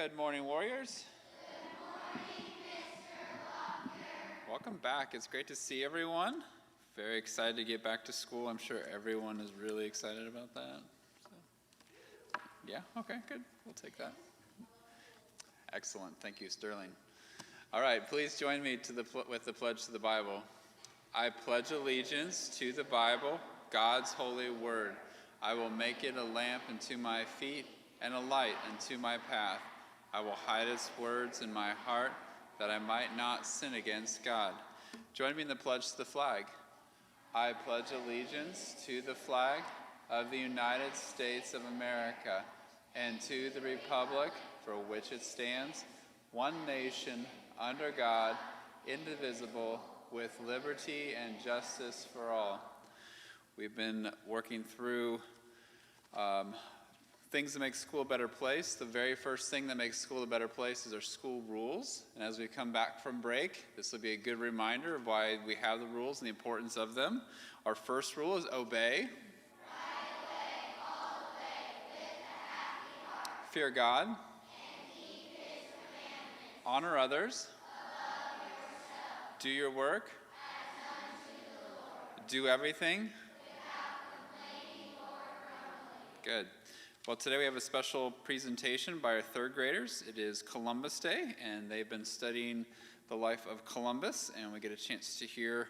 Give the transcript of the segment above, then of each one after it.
Good morning, Warriors. Good morning, Mr. Walker. Welcome back. It's great to see everyone. Very excited to get back to school. I'm sure everyone is really excited about that. Yeah, okay, good. We'll take that. Excellent. Thank you, Sterling. All right, please join me with the pledge to the Bible. I pledge allegiance to the Bible, God's holy word. I will make it a lamp unto my feet and a light unto my path. I will hide its words in my heart, that I might not sin against God. Join me in the pledge to the flag. I pledge allegiance to the flag of the United States of America and to the republic for which it stands, one nation, under God, indivisible, with liberty and justice for all. We've been working through things that make school a better place. The very first thing that makes school a better place is our school rules. And as we come back from break, this will be a good reminder of why we have the rules and the importance of them. Our first rule is obey. Fear God. And keep His commandments. Honor others. Above yourself. Do your work. As unto the Lord. Do everything. Without complaining or grumbling. Good. Well, today we have a special presentation by our third graders. It is Columbus Day, and they've been studying the life of Columbus, and we get a chance to hear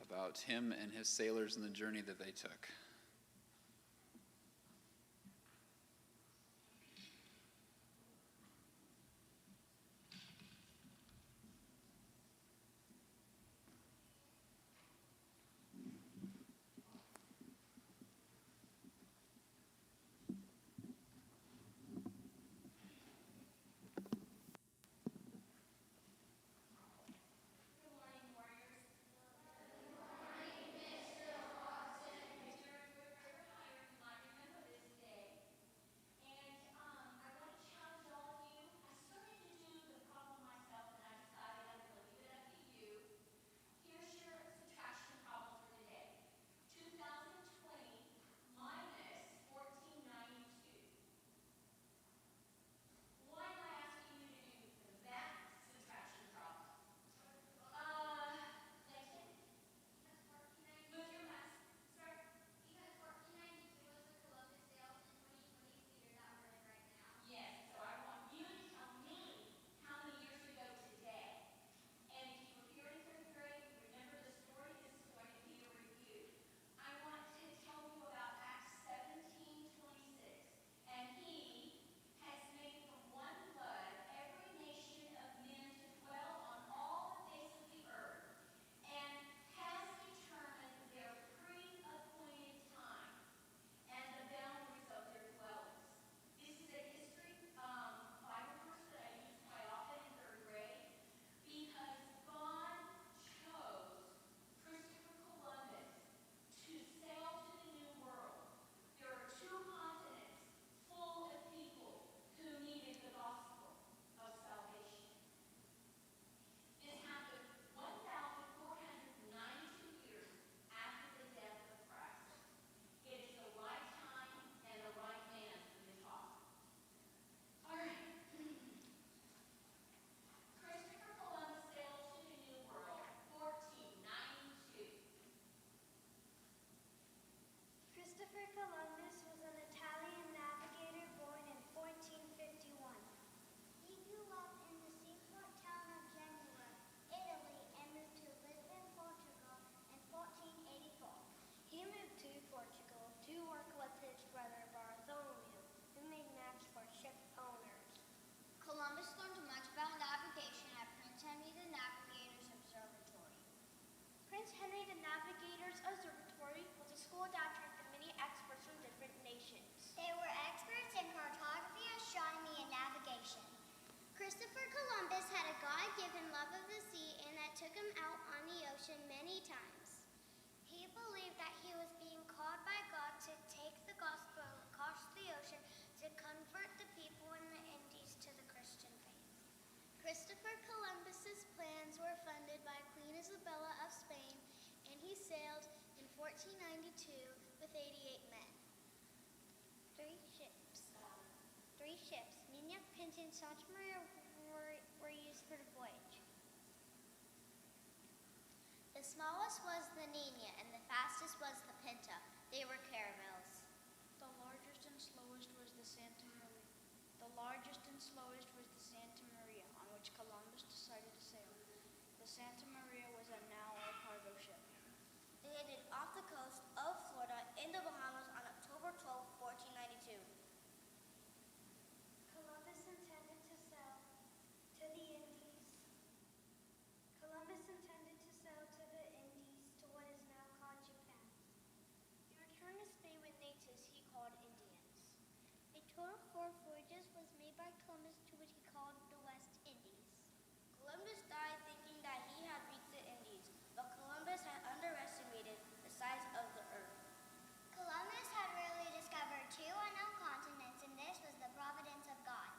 about him and his sailors and the journey that they took. Christopher Columbus was an Italian navigator born in 1451. He grew up in the seaport town of Genoa, Italy, and moved to Lisbon, Portugal in 1484. He moved to Portugal to work with his brother Bartholomew, who made maps for ship owners. Columbus learned much about navigation at Prince Henry the Navigator's Observatory. Prince Henry the Navigator's Observatory was a school that attracted many experts from different nations. They were experts in cartography, astronomy, and navigation. Christopher Columbus had a God-given love of the sea, and that took him out on the ocean many times. He believed that he was being called by God to take the gospel across the ocean to convert the people in the Indies to the Christian faith. Christopher Columbus's plans were funded by Queen Isabella of Spain, and he sailed in 1492 with 88 men. Three ships, Niña in Santa Maria were used for the voyage? The smallest was the Nina, and the fastest was the Pinta. They were caravels. The largest and slowest was the Santa Maria. The largest and slowest was the Santa Maria, on which Columbus decided to sail. The Santa Maria was a now a cargo ship. It ended off the coast of Florida in the Bahamas on October 12, 1492. Columbus intended to sail to the Indies. Columbus intended to sail to the Indies, to what is now called Japan. He returned to Spain with natives he called Indians. A total of 4 voyages was made by Columbus to what he called the West Indies. Columbus died thinking that he had reached the Indies, but Columbus had underestimated the size of the earth. Columbus had really discovered 2 unknown continents, and this was the providence of God.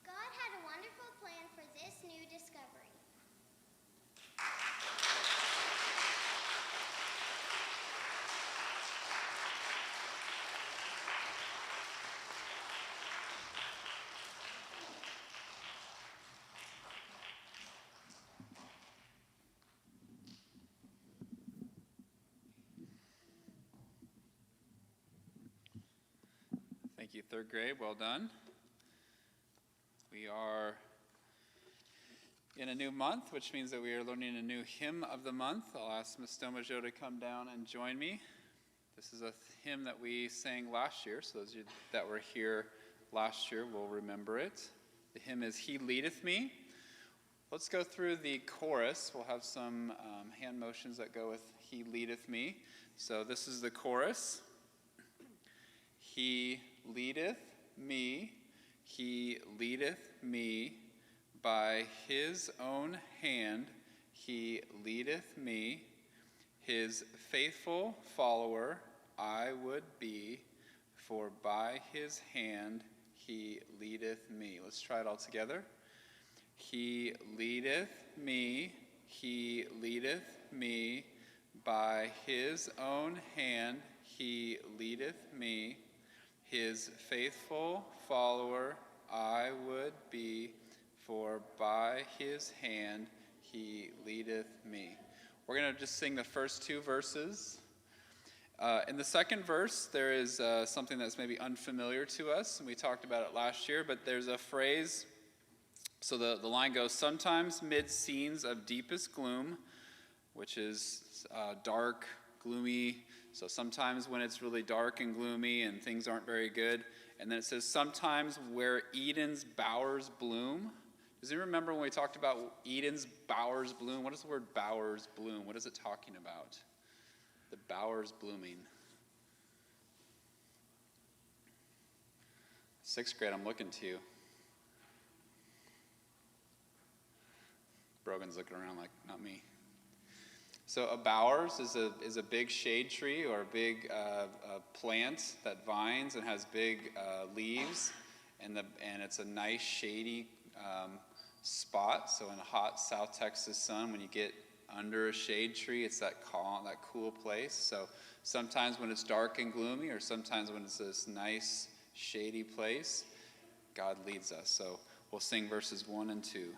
God had a wonderful plan for this new discovery. Thank you, third grade. Well done. We are in a new month, which means that we are learning a new hymn of the month. I'll ask Ms. Stomajo to come down and join me. This is a hymn that we sang last year, so those of you that were here last year will remember it. The hymn is He Leadeth Me. Let's go through the chorus. We'll have some hand motions that go with He Leadeth Me. So this is the chorus. He leadeth me, he leadeth me, by his own hand he leadeth me, his faithful follower I would be, for by his hand he leadeth me. Let's try it all together. He leadeth me, by his own hand he leadeth me, his faithful follower I would be, for by his hand he leadeth me. We're going to just sing the first 2 verses. In the second verse, there is something that's maybe unfamiliar to us, and we talked about it last year, but there's a phrase. So the line goes, sometimes mid scenes of deepest gloom, which is dark, gloomy. So sometimes when it's really dark and gloomy and things aren't very good. And then it says, sometimes where Eden's bowers bloom. Does anyone remember when we talked about Eden's bowers bloom? What is the word bowers bloom? What is it talking about? The bowers blooming. 6th grade, I'm looking to you. Brogan's looking around like, not me. So a bowers is a big shade tree or a big plant that vines and has big leaves, and it's a nice shady spot. So in a hot South Texas sun, when you get under a shade tree, it's that calm, that cool place. So sometimes when it's dark and gloomy, or sometimes when it's this nice shady place, God leads us. So we'll sing verses 1 and 2.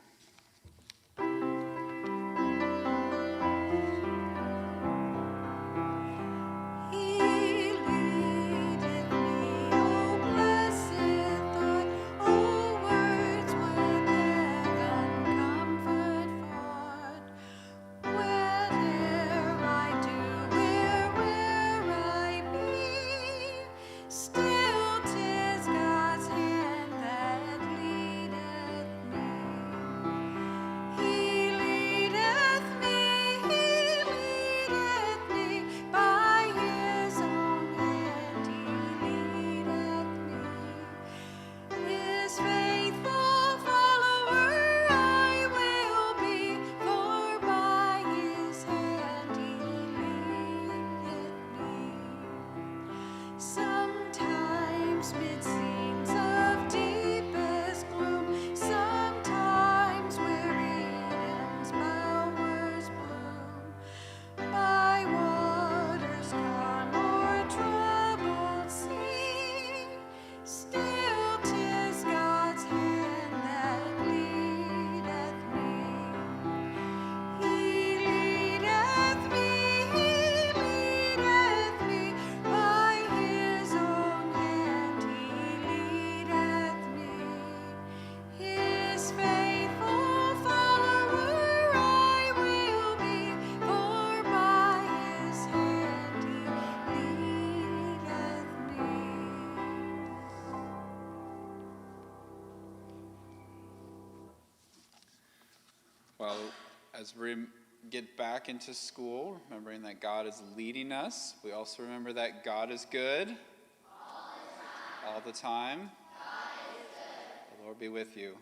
Still 'tis God's hand that leadeth me. as we get back into school, remembering that God is leading us, we also remember that God is good. All the time. God is good. The Lord be with you.